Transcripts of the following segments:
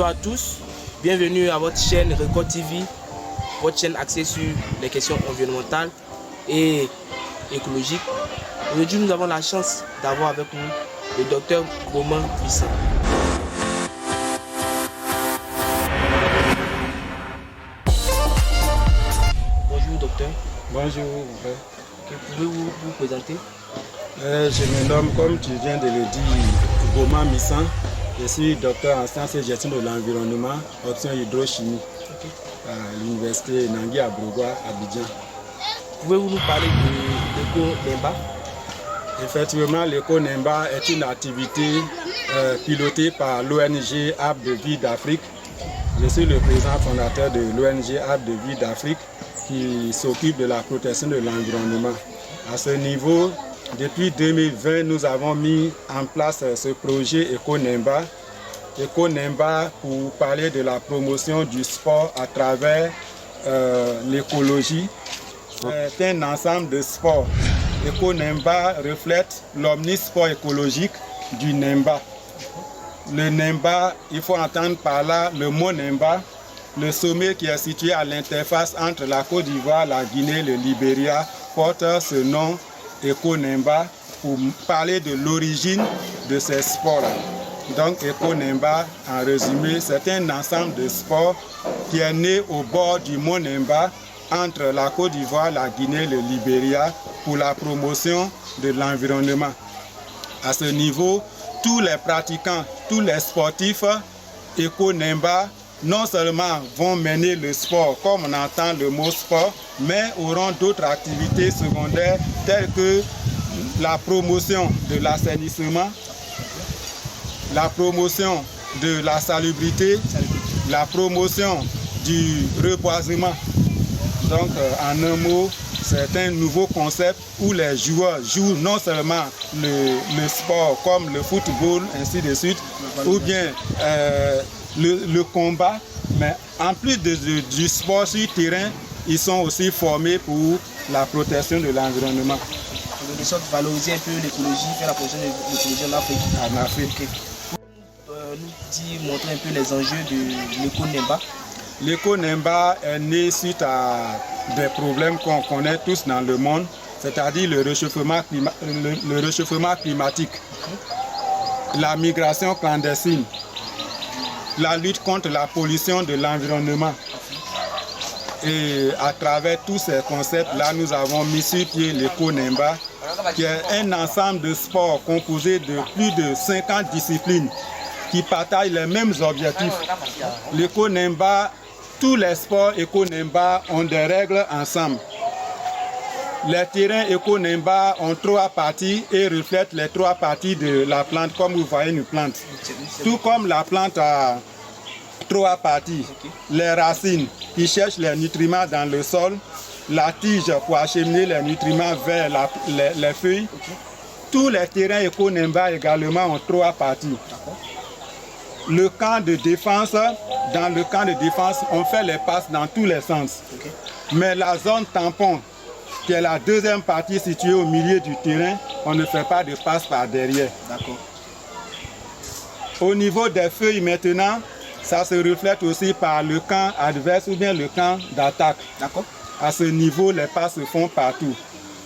Bonjour à tous, bienvenue à votre chaîne Record TV, votre chaîne axée sur les questions environnementales et écologiques. Aujourd'hui, nous avons la chance d'avoir avec nous le docteur Romain Missan. Bonjour docteur. Bonjour. Pouvez-vous vous présenter? Je me nomme, comme tu viens de le dire, Romain Missan. Je suis docteur en sciences et gestion de l'environnement, option hydrochimie, à l'université Nangui à Brogoua, Abidjan. Pouvez-vous nous parler de l'éco-Nemba? Effectivement, l'éco-Nemba est une activité pilotée par l'ONG Arbre de Vie d'Afrique. Je suis le président fondateur de l'ONG Arbre de Vie d'Afrique qui s'occupe de la protection de l'environnement. À ce niveau, depuis 2020, nous avons mis en place ce projet EcoNemba. EcoNemba pour parler de la promotion du sport à travers l'écologie. C'est un ensemble de sports. EcoNemba reflète l'omnisport écologique du Nemba. Le Nemba, il faut entendre par là le mot Nemba, le sommet qui est situé à l'interface entre la Côte d'Ivoire, la Guinée et le Libéria, porte ce nom EcoNemba pour parler de l'origine de ces sports. Donc EcoNemba, en résumé, c'est un ensemble de sports qui est né au bord du mont Nemba entre la Côte d'Ivoire, la Guinée et le Libéria pour la promotion de l'environnement. À ce niveau, tous les pratiquants, tous les sportifs EcoNemba non seulement vont mener le sport comme on entend le mot sport, mais auront d'autres activités secondaires telles que la promotion de l'assainissement, la promotion de la salubrité, la promotion du reboisement. Donc en un mot, c'est un nouveau concept où les joueurs jouent non seulement le sport comme le football, ainsi de suite, ou bien le combat, mais en plus du sport sur terrain, ils sont aussi formés pour la protection de l'environnement. De sorte valoriser un peu l'écologie, faire la protection de l'écologie en Afrique. En Afrique. Nous montrer un peu les enjeux de l'éco-Nemba. L'éco-Nemba est né suite à des problèmes qu'on connaît tous dans le monde, c'est-à-dire le réchauffement climatique, la migration clandestine, la lutte contre la pollution de l'environnement. Et à travers tous ces concepts-là, nous avons mis sur pied l'éco-Nemba, qui est un ensemble de sports composé de plus de 50 disciplines qui partagent les mêmes objectifs. L'éco-Nemba, tous les sports éco-Nemba ont des règles ensemble. Les terrains éco-Nemba ont 3 parties et reflètent les 3 parties de la plante, comme vous voyez une plante. Tout comme la plante a 3 parties. Les racines qui cherchent les nutriments dans le sol, la tige pour acheminer les nutriments vers les feuilles. Tous les terrains éco-Nemba également ont 3 parties. Le camp de défense, dans le camp de défense, on fait les passes dans tous les sens. Mais la zone tampon, qui est la deuxième partie située au milieu du terrain, on ne fait pas de passe par derrière. Au niveau des feuilles maintenant, ça se reflète aussi par le camp adverse ou bien le camp d'attaque. À ce niveau, les passes se font partout.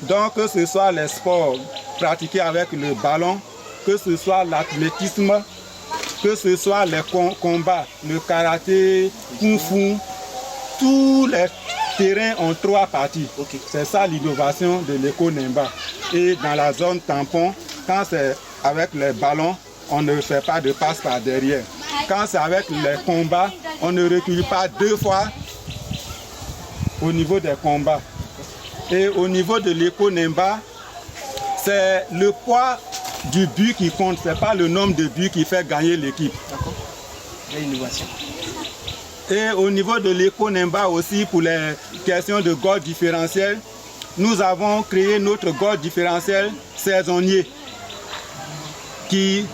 Donc, que ce soit les sports pratiqués avec le ballon, que ce soit l'athlétisme, que ce soit les combats, le karaté, kung fu, tous les terrains ont 3 parties. C'est ça l'innovation de l'éco-Nemba. Et dans la zone tampon, quand c'est avec les ballons, on ne fait pas de passe par derrière. Quand c'est avec les combats, on ne recule pas 2 fois au niveau des combats. Et au niveau de l'éco-Nemba, c'est le poids du but qui compte, ce n'est pas le nombre de buts qui fait gagner l'équipe. Et au niveau de l'éco-Nemba aussi, pour les questions de goal différentiel, nous avons créé notre goal différentiel saisonnier qui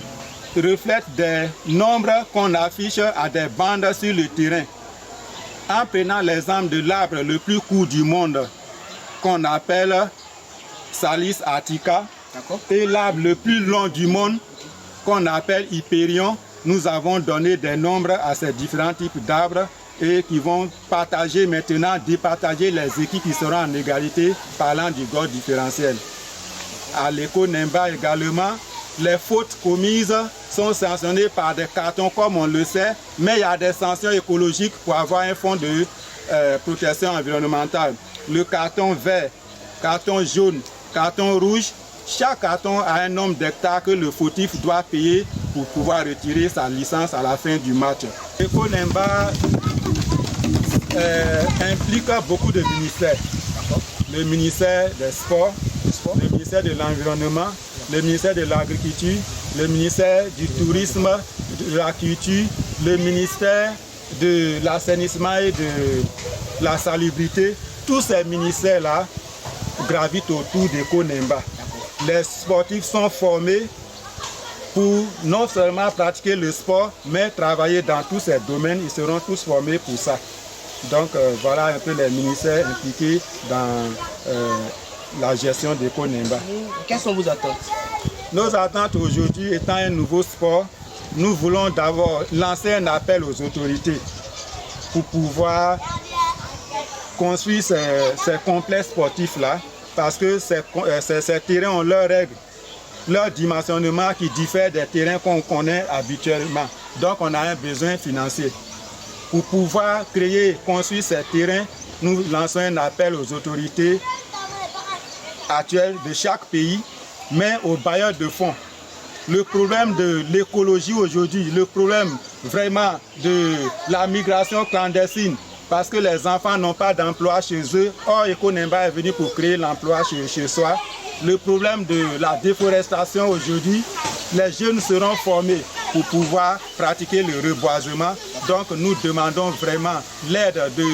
reflète des nombres qu'on affiche à des bandes sur le terrain. En prenant l'exemple de l'arbre le plus court du monde, qu'on appelle Salis artica, et l'arbre le plus long du monde, qu'on appelle Hyperion, nous avons donné des nombres à ces différents types d'arbres et qui vont partager maintenant, départager les équipes qui seront en égalité parlant du GOR différentiel. À l'éco-Nemba également, les fautes commises sont sanctionnées par des cartons comme on le sait, mais il y a des sanctions écologiques pour avoir un fonds de protection environnementale. Le carton vert, carton jaune, carton rouge, chaque carton a un nombre d'hectares que le fautif doit payer pour pouvoir retirer sa licence à la fin du match. L'éco-Nemba implique beaucoup de ministères. Le ministère des Sports, le ministère de l'Environnement, le ministère de l'Agriculture, le ministère du Tourisme, de la Culture, le ministère de l'Assainissement et de la Salubrité. Tous ces ministères-là gravitent autour d'Eco-Nemba. Les sportifs sont formés pour non seulement pratiquer le sport, mais travailler dans tous ces domaines. Ils seront tous formés pour ça. Donc voilà un peu les ministères impliqués dans la gestion d'Eco-Nemba. Quelles sont vos attentes? Nos attentes aujourd'hui étant un nouveau sport, nous voulons d'abord lancer un appel aux autorités pour pouvoir construire ces complexes sportifs-là, parce que ces terrains ont leurs règles, leur dimensionnement qui diffère des terrains qu'on connaît habituellement. Donc on a un besoin financier. Pour pouvoir construire ces terrains, nous lançons un appel aux autorités actuelles de chaque pays, mais aux bailleurs de fonds. Le problème de l'écologie aujourd'hui, le problème vraiment de la migration clandestine, parce que les enfants n'ont pas d'emploi chez eux. Or, Eco-Nemba est venu pour créer l'emploi chez soi. Le problème de la déforestation aujourd'hui, les jeunes seront formés pour pouvoir pratiquer le reboisement. Donc, nous demandons vraiment l'aide de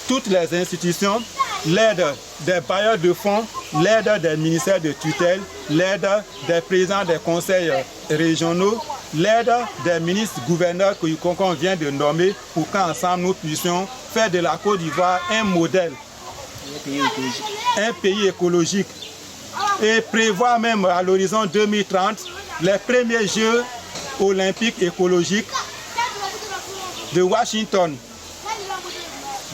toutes les institutions, l'aide des bailleurs de fonds, l'aide des ministères de tutelle, l'aide des présidents des conseils régionaux, l'aide des ministres gouverneurs qu'on vient de nommer pour qu'ensemble nous puissions faire de la Côte d'Ivoire un modèle, un pays écologique et prévoir même à l'horizon 2030 les premiers Jeux olympiques écologiques de Washington.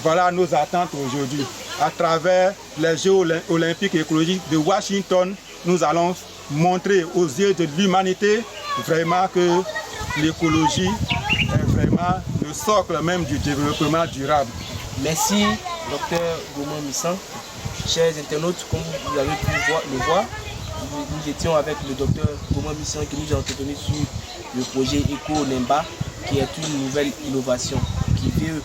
Voilà nos attentes aujourd'hui. À travers les Jeux olympiques écologiques de Washington, nous allons montrer aux yeux de l'humanité vraiment que l'écologie est vraiment le socle même du développement durable. Merci, Dr Gomo Missan. Chers internautes, comme vous avez pu le voir, nous étions avec le Dr Gomo Missan qui nous a entretenu sur le projet Eco-Nemba, qui est une nouvelle innovation qui veut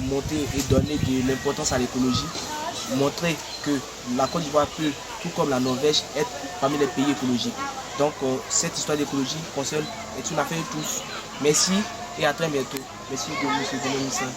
monter et donner de l'importance à l'écologie, montrer que la Côte d'Ivoire peut, tout comme la Norvège, être parmi les pays écologiques. Donc cette histoire d'écologie concerne est une affaire de tous. Merci et à très bientôt. Merci de M. Gomo Missan.